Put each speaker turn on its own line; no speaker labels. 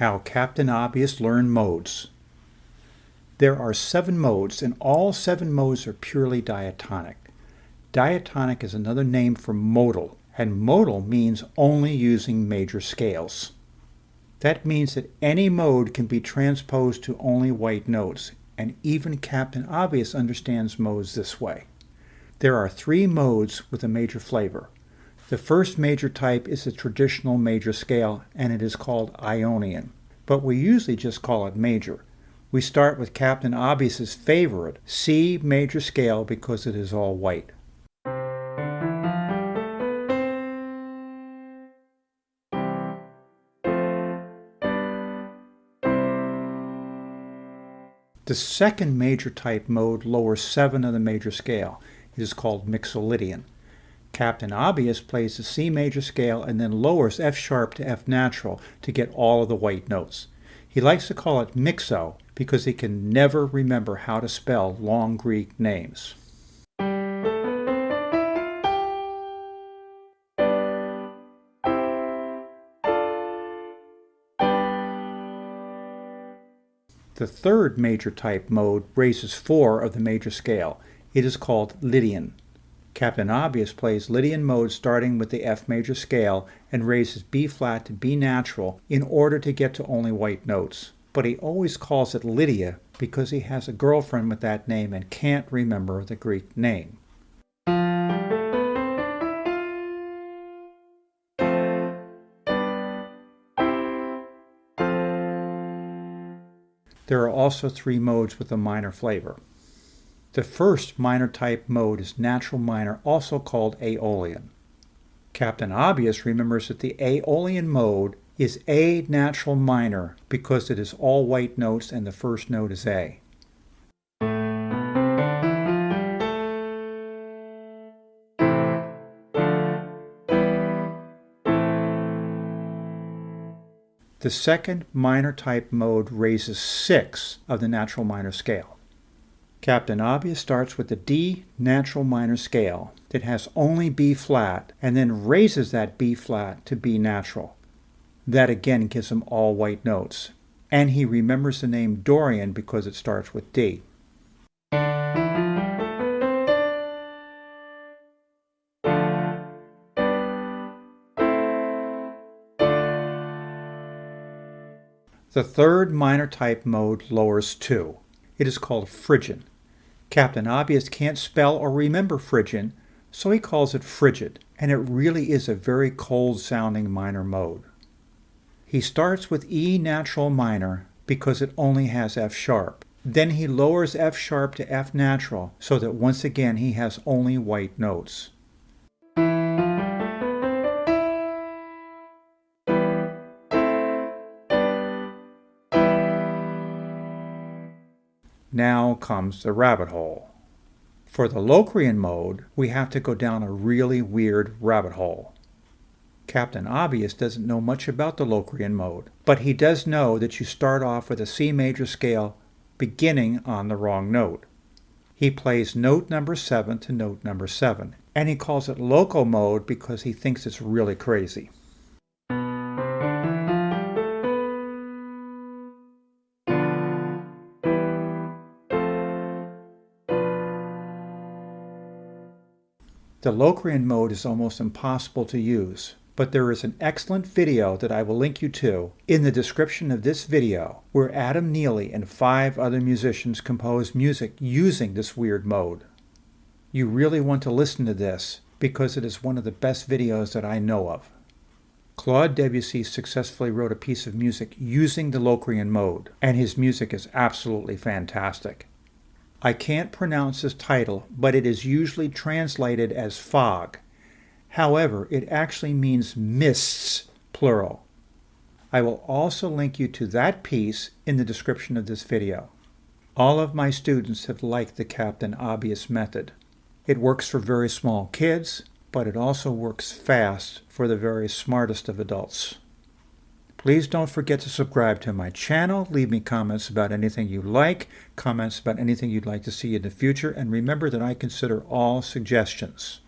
How Captain Obvious learned modes. There are 7 modes, and all 7 modes are purely diatonic. Diatonic is another name for modal, and modal means only using major scales. That means that any mode can be transposed to only white notes, and even Captain Obvious understands modes this way. There are 3 modes with a major flavor. The first major type is the traditional major scale, and it is called Ionian, but we usually just call it major. We start with Captain Obvious's favorite, C major scale, because it is all white. The second major type mode lowers 7 of the major scale. It is called Mixolydian. Captain Obvious plays the C major scale and then lowers F sharp to F natural to get all of the white notes. He likes to call it mixo because he can never remember how to spell long Greek names. The third major type mode raises 4 of the major scale. It is called Lydian. Captain Obvious plays Lydian mode starting with the F major scale and raises B flat to B natural in order to get to only white notes. But he always calls it Lydia because he has a girlfriend with that name and can't remember the Greek name. There are also 3 modes with a minor flavor. The first minor type mode is natural minor, also called Aeolian. Captain Obvious remembers that the Aeolian mode is A natural minor because it is all white notes and the first note is A. The second minor type mode raises 6 of the natural minor scale. Captain Obvious starts with the D natural minor scale that has only B flat and then raises that B flat to B natural. That again gives him all white notes. And he remembers the name Dorian because it starts with D. The third minor type mode lowers 2. It is called Phrygian. Captain Obvious can't spell or remember Phrygian, so he calls it frigid, and it really is a very cold-sounding minor mode. He starts with E natural minor because it only has F sharp. Then he lowers F sharp to F natural so that once again he has only white notes. Now comes the rabbit hole. For the Locrian mode, we have to go down a really weird rabbit hole. Captain Obvious doesn't know much about the Locrian mode, but he does know that you start off with a C major scale beginning on the wrong note. He plays note number 7 to note number 7, and he calls it loco mode because he thinks it's really crazy. The Locrian mode is almost impossible to use, but there is an excellent video that I will link you to in the description of this video where Adam Neely and 5 other musicians composed music using this weird mode. You really want to listen to this because it is one of the best videos that I know of. Claude Debussy successfully wrote a piece of music using the Locrian mode, and his music is absolutely fantastic. I can't pronounce his title, but it is usually translated as fog. However, it actually means mists, plural. I will also link you to that piece in the description of this video. All of my students have liked the Captain Obvious method. It works for very small kids, but it also works fast for the very smartest of adults. Please don't forget to subscribe to my channel, leave me comments about anything you like, comments about anything you'd like to see in the future, and remember that I consider all suggestions.